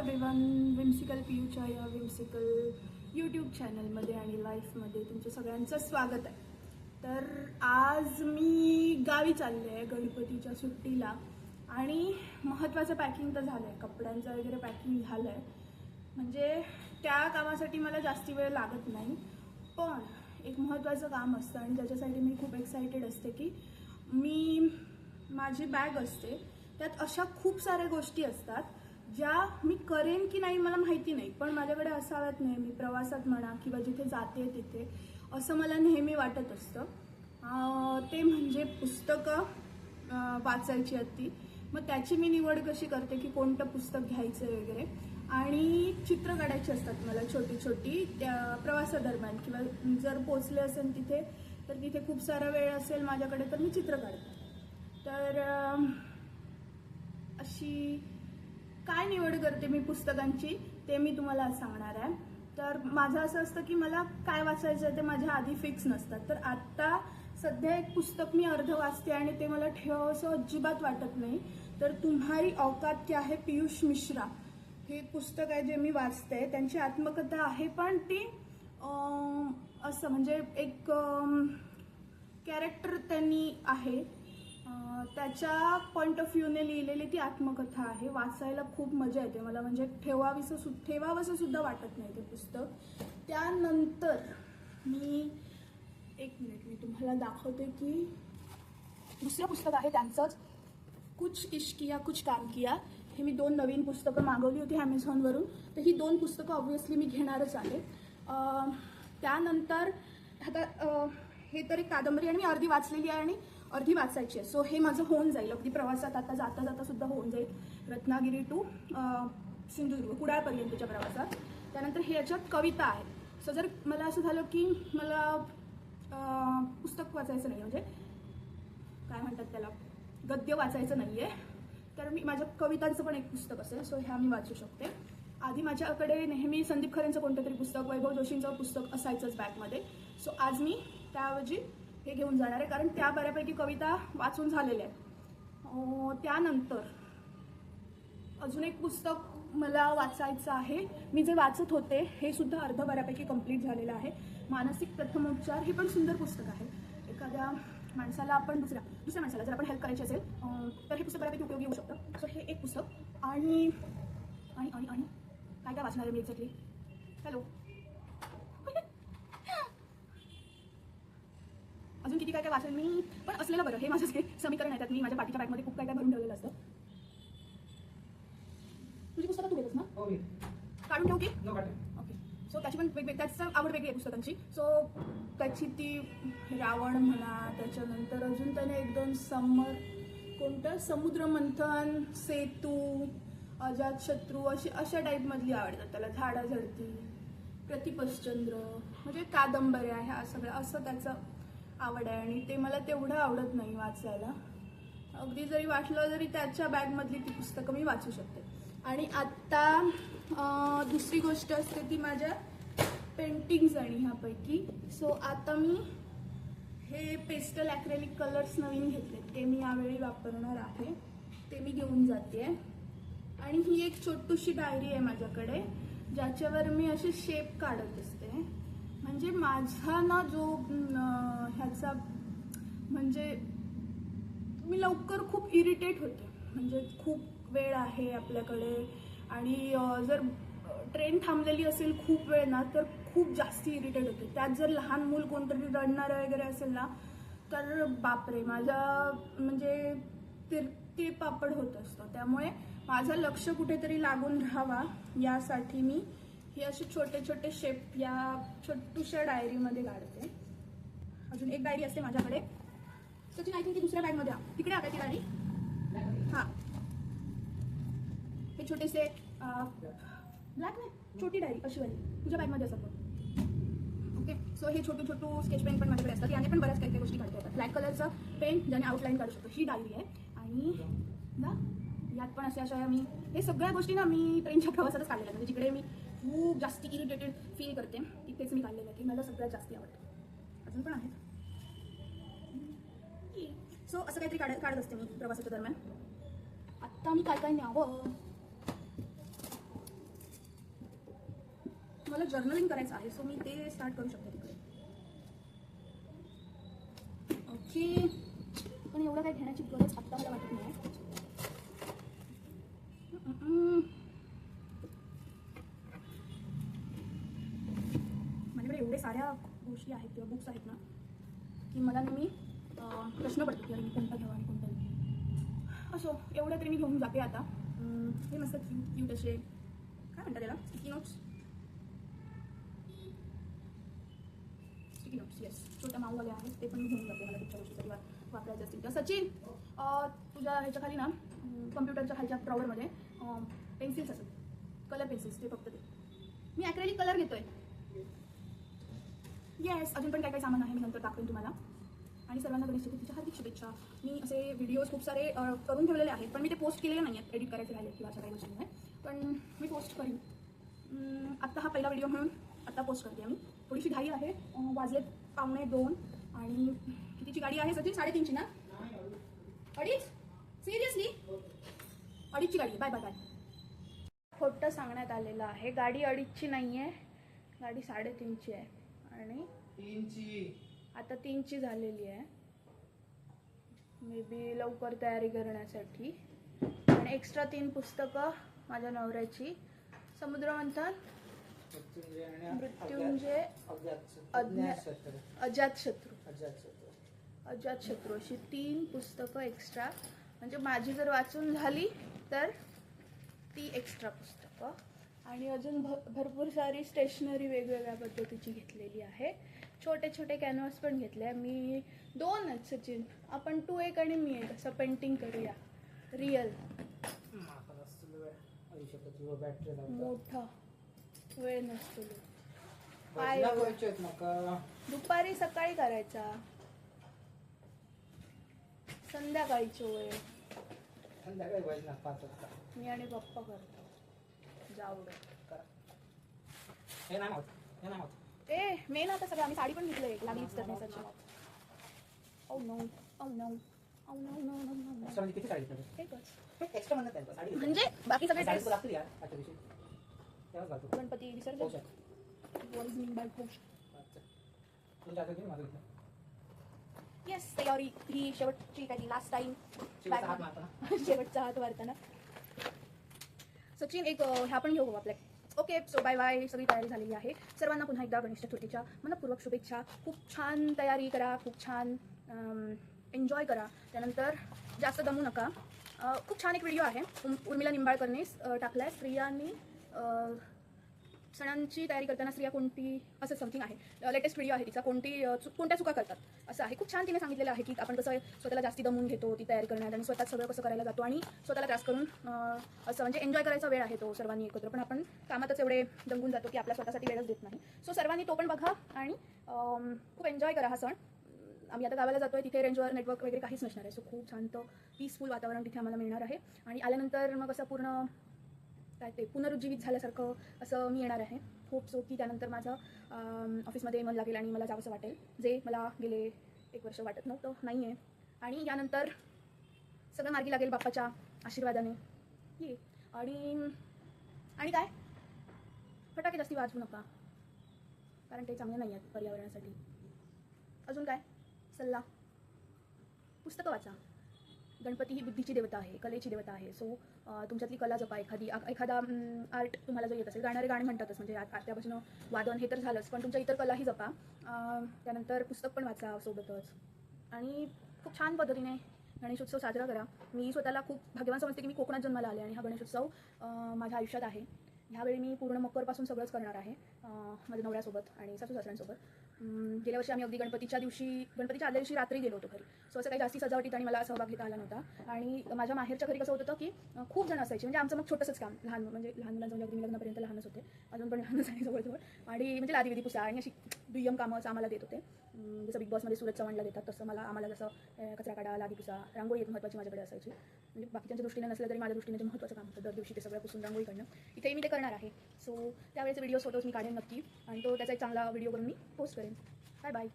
Everyone, whimsical पियूच्या या whimsical YouTube चॅनलमध्ये आणि लाईफमध्ये तुमचं सगळ्यांचं स्वागत आहे. तर आज मी गावी चालले आहे गणपतीच्या सुट्टीला आणि महत्त्वाचं पॅकिंग तर झालं आहे, कपड्यांचं वगैरे पॅकिंग झालं आहे. म्हणजे त्या कामासाठी मला जास्ती वेळ लागत नाही, पण एक महत्त्वाचं काम असतं आणि त्याच्यासाठी मी खूप एक्सायटेड असते की माझी बॅग असते त्यात अशा खूप साऱ्या गोष्टी असतात ज्या मी करेन की नाही मला माहिती नाही, पण माझ्याकडे असाव्यात नेहमी प्रवासात म्हणा किंवा जिथे जाते तिथे असं मला नेहमी वाटत असतं. ते म्हणजे पुस्तकं वाचायची असती. मग त्याची मी निवड कशी करते की कोणतं पुस्तक घ्यायचं वगैरे, आणि चित्र काढायची असतात मला छोटी छोटी त्या प्रवासादरम्यान, किंवा जर पोचले असेल तिथे तर तिथे खूप सारा वेळ असेल माझ्याकडे तर मी चित्र काढते. तर अशी काय निवड करते मी पुस्तकांची ते मी तुम्हाला आज सांगणार आहे. तर माझं असं असतं की मला काय वाचायचं ते माझ्या आधी फिक्स नसतात. तर आत्ता सध्या एक पुस्तक मी अर्ध वाचते आणि ते मला ठेवावंसं अजिबात वाटत नाही. तर तुम्हारी औकात क्या है पीयूष मिश्रा हे पुस्तक आहे जे मी वाचते. त्यांची आत्मकथा आहे, पण ती असं म्हणजे एक कॅरेक्टर त्यांनी आहे, त्याच्या पॉइंट ऑफ व्ह्यूने लिहिलेली ती आत्मकथा आहे. वाचायला खूप मजा येते मला, म्हणजे ठेवावंसं सुद्धा वाटत नाही ते पुस्तक. त्यानंतर एक मिनिट मी तुम्हाला दाखवते की दुसरं पुस्तक आहे त्यांचंच, कुछ इश्क किया कुछ काम किया. हे मी 2 नवीन पुस्तकं मागवली होती ॲमेझॉनवरून, तर ही 2 पुस्तकं ऑब्व्हियसली मी घेणारच आहे. त्यानंतर आता हे तर एक कादंबरी आणि मी अर्धी वाचलेली आहे आणि अर्धी वाचायची आहे. सो हे माझं होऊन जाईल अगदी प्रवासात, आता जाता जाता सुद्धा होऊन जाईल, रत्नागिरी टू सिंधुदुर्ग कुडाळपर्यंतच्या प्रवासात. त्यानंतर हे याच्यात कविता आहे. सो जर मला असं झालं की मला पुस्तक वाचायचं नाही, म्हणजे काय म्हणतात त्याला, गद्य वाचायचं नाही आहे, तर मी माझ्या कवितांचं पण एक पुस्तक असेल. सो ह्या मी वाचू शकते. आधी माझ्याकडे नेहमी संदीप खरेंचं कोणतं तरी पुस्तक, वैभव जोशींचं पुस्तक असायचंच बॅगमध्ये. सो आज मी त्याऐवजी हे घेऊन जाणार आहे, कारण त्या बऱ्यापैकी कविता वाचून झालेल्या आहेत. त्यानंतर अजून एक पुस्तक मला वाचायचं आहे. मी जे वाचत होते हे सुद्धा अर्ध बऱ्यापैकी कंप्लीट झालेलं आहे. मानसिक प्रथमोपचार हे पण सुंदर पुस्तक आहे. एखाद्या माणसाला आपण दुसऱ्या माणसाला जर आपण हेल्प करायची असेल तर हे पुस्तक बऱ्यापैकी उपयोगी येऊ शकतं. सो हे एक पुस्तक. आणि आणि आणि आणि काय काय वाचणार आहे मी एक्झॅक्टली, हॅलो अजून किती काय काय वाचेल मी, पण असलेलं बरं. हे माझं जे समीकरण आहे त्यात मी माझ्या पाठीच्या बॅगमध्ये खूप काय काय भरून ठेवलेलं असतं. तुझी पुस्तकं तू घेतस ना, काढून ठेवू की ओके. सो त्याची पण त्याची आवड वेगळी आहे पुस्तकांची. सो त्याची ती रावण म्हणा, त्याच्यानंतर अजून त्याने 1-2 समुद्र मंथन, सेतू, अजातशत्रू अशा टाईपमधली आवडतात त्याला. झाडाझडती, प्रतिपश्चंद्र, म्हणजे कादंबऱ्या ह्या सगळ्या असं त्याचं आवड आहे. आणि ते मला तेवढं आवडत नाही वाचायला. अगदी जरी वाटलं तरी त्याच्या बॅगमधली ती पुस्तकं मी वाचू शकते. आणि आत्ता दुसरी गोष्ट असते ती माझ्या पेंटिंग्स आणि ह्यापैकी. सो आता मी हे पेस्टल ॲक्रेलिक कलर्स नवीन घेतले, ते मी यावेळी वापरणार आहे, ते मी घेऊन जाते. आणि ही एक छोटीशी डायरी आहे माझ्याकडे ज्याच्यावर मी असे शेप काढत असते. म्हणजे माझा ना जो ह्याचा म्हणजे मी लवकर खूप इरिटेट होते, म्हणजे खूप वेळ आहे आपल्याकडे आणि जर ट्रेन थांबलेली असेल खूप वेळ ना तर खूप जास्ती इरिटेट होते. त्यात जर लहान मूल कोणतरी रडणारं वगैरे असेल ना तर बापरे, माझा म्हणजे तिळपापड होत असतं. त्यामुळे माझं लक्ष कुठेतरी लागून राहावा यासाठी मी हे असे छोटे छोटे शेप या छोटूशा डायरीमध्ये काढते. अजून एक डायरी असते माझ्याकडे, सचिन आय थिंक ती दुसऱ्या बॅगमध्ये तिकडे आहे ती डायरी. हां, हे छोटेसे ब्लॅक नाही, छोटी डायरी अशी वाली तुझ्या बॅगमध्ये असतात ओके. सो हे छोटू स्केच पेन पण माझ्याकडे असतात. याने पण बऱ्याच काही काही गोष्टी काढता येतात. ब्लॅक कलरचं पेन ज्याने आउटलाईन काढू शकतो, ही डायरी आहे. आणि ना यात पण अशा मी हे सगळ्या गोष्टी ना मी ट्रेनच्या प्रवासातच काढलेल्या, म्हणजे जिकडे मी खूप जास्ती इरिटेटेड फील करते तिथेच मी काढलेलं की मला सगळ्यात जास्ती आवडतं. अजून पण आहेत. सो असं काहीतरी काढत असते मी प्रवासाच्या दरम्यान. आत्ता मी काय काय न्यावं, मला जर्नलिंग करायचं आहे, सो मी ते स्टार्ट करू शकते तिकडे. ओके, पण एवढं काही घेण्याची गरज आत्ता मला वाटत नाही. माझ्याकडे एवढे साऱ्या गोष्टी आहेत किंवा बुक्स आहेत ना की मला नेहमी प्रश्न पडतो की अरे मी कोणता घ्यावा आणि कोणता नाही. असो, एवढं तरी मी घेऊन जाते आता. हे मस्त क्यूट असे काय म्हणतात त्याला, sticky notes. Sticky notes, yes, छोट्या माऊवाले आहेत ते पण मी घेऊन जाते मला कुठच्या गोष्टीसाठी वापरायचे असतील तर. सचिन, तुझ्या ह्याच्या खाली ना कम्प्युटरच्या खालच्या ड्रॉवरमध्ये पेन्सिल्स असतात, कलर पेन्सिल्स, ते फक्त ते. मी ॲक्रेलिक कलर घेतोय. येस, अजून पण काय काय सामान आहे मी नंतर दाखवेन तुम्हाला. आणि सर्वांना गणेश चतुर्थीच्या हार्दिक शुभेच्छा. मी असे व्हिडिओज खूप सारे करून ठेवलेले आहेत, पण मी ते पोस्ट केलेले नाही आहेत, एडिट करायचे राहिले किंवा अशा काही गोष्टींमुळे, पण मी पोस्ट करीन. आत्ता हा पहिला व्हिडिओ म्हणून आत्ता पोस्ट करते मी. थोडीशी घाई आहे, वाजले 1:45 आणि कितीची गाडी आहे सचिन? 3:30ची ना? 2:30? सिरियसली 2:30ची गाडी आहे. Bye bye bye. खोटं सांगण्यात आलेलं आहे, गाडी 2:30ची नाही आहे, गाडी 3:30ची आहे आणि 3ची आता 3ची झालेली आहे. मे बी लवकर तयारी करण्यासाठी. आणि एक्स्ट्रा 3 पुस्तकं माझ्या नवऱ्याची, समुद्रमंथन, मृत्युंजय, अजातशत्रू अशी 3 पुस्तकं एक्स्ट्रा. म्हणजे माझी जर वाचून झाली तर ती एक्स्ट्रा पुस्तकं. आणि अजून भरपूर सारी स्टेशनरी वेगवेगळ्या पद्धतीची घेतलेली आहे. छोटे छोटे कॅनव्हास पण घेतले. मी 2 आहेत सचिन, आपण 2 एक आणि मी एक, असं पेंटिंग करूया रिअल. मोठा वेळ नसतो, दुपारी सकाळी करायचा, संध्याकाळची वेळ मी आणि पप्पा करतो. जाऊ ए मेन आता सगळं आम्ही साडी पण घेतलंय लागलीच तर नेसाची. Oh no oh no oh no no no no. किती साडी एक्स्ट्रा म्हणत आहे साडी, म्हणजे बाकी सगळे ड्रेस लागतील यार आजच्या दिवशी. तेव्हाच घालतो. गणपती विसर्जन. व्हॉट इज मीन बाय पोष? तुला आता माझं घेतलं. येस, तयारी ही शेवटची काही लास्ट टाइम शेवटचा हात मारताना. सचिन एक ह्या पण घेऊ आपल्या. Okay, so bye bye. सगळी तयारी झालेली आहे. सर्वांना पुन्हा एकदा गणेश चतुर्थीच्या मनपूर्वक शुभेच्छा. खूप छान तयारी करा, खूप छान एन्जॉय करा. त्यानंतर जास्त दमू नका. खूप छान एक व्हिडिओ आहे उर्मिला निंबाळकरने टाकला आहे, स्त्रियांनी सणांची तयारी करताना स्त्रिया कोणती, असं समथिंग आहे. लेटेस्ट व्हिडिओ आहे तिचा, कोणत्या चुका करतात असं आहे. खूप छान तिने सांगितलेलं आहे की आपण कसं स्वतःला जास्ती दमून घेतो ती तयारी करण्यात आणि स्वतः सगळं कसं करायला जातो आणि स्वतःला त्रास करून असं म्हणजे एन्जॉय करायचा वेळ आहे तो सर्वांनी एकत्र, पण आपण कामातच एवढे दमून जातो की आपल्या स्वतःसाठी वेळच देत नाही. सो सर्वांनी तो पण बघा आणि खूप एन्जॉय करा हा सण. आम्ही आता गावाला जातोय, तिथे रेंजवर नेटवर्क वगैरे काहीच नसणार आहे. सो खूप शांत पीसफुल वातावरण तिथे आम्हाला मिळणार आहे. आणि आल्यानंतर मग असं पूर्ण काय ते पुनरुज्जीवित झाल्यासारखं असं मी येणार आहे. होप सो की त्यानंतर माझं ऑफिसमध्ये मन लागेल आणि मला जावंसं वाटेल, जे मला गेले 1 वर्ष वाटत नव्हतं, नाही आहे. आणि यानंतर सगळं मार्गी लागेल बाप्पाच्या आशीर्वादाने. ये आणि काय, फटाके जास्ती वाजवू नका कारण ते चांगले नाही आहेत पर्यावरणासाठी. अजून काय सल्ला, पुस्तकं वाचा. गणपती ही बुद्धीची देवता आहे, कलेची देवता आहे. सो तुमच्यातली कला जपा. एखादा आर्ट तुम्हाला जर येत असेल, गाणारे गाणे म्हणतातच, म्हणजे त्यापासून वादन हे तर झालंच, पण तुमच्या इतर कलाही जपा. त्यानंतर पुस्तक पण वाचा सोबतच. आणि खूप छान पद्धतीने गणेशोत्सव साजरा करा. मी स्वतःला खूप भाग्यवान समजते की मी कोकणात जन्माला आले आणि हा गणेशोत्सव माझ्या आयुष्यात आहे. ह्यावेळी मी पूर्ण मकरपासून सगळंच करणार आहे माझ्या नवऱ्यासोबत आणि सासू सासऱ्यांसोबत. गेल्या वर्षी आम्ही अगदी गणपतीच्या आदल्या दिवशी रात्री गेलो होतो घरी. सो असं काही जास्ती सजावटीत आणि मला सहभाग घेता आला नव्हता. आणि माझ्या माहेरच्या घरी कसं होतं की खूप जण असायचे, म्हणजे आमचं मग छोटंसंच काम, लहान मुलांचं, म्हणजे अगदी लग्नापर्यंत लहानच होते, अजून पण लहानच आहे जवळजवळ. आणि म्हणजे लादी विधी पुसा आणि अशी दुय्यम कामं आम्हाला देत होते. जसं बिग बॉसमध्ये सूरज चव्हाणला देतात तसं आम्हाला जसं कचरा काढा, लादी पुसा, रांगोळी एक महत्त्वाची माझ्याकडे असायची. म्हणजे बाकीच्या दृष्टीने नसलं तरी माझ्या दृष्टीने ते महत्त्वाचं काम होतं. दर दिवशी ते सगळं पुसून रांगोळी काढणं. इथेही मी ते करणार आहे. सो त्यावेळेचे व्हिडिओज फोटोज मी काढेन नक्की आणि त्याचा एक चांगला व्हिडिओ करून मी पोस्ट करेन. Bye bye.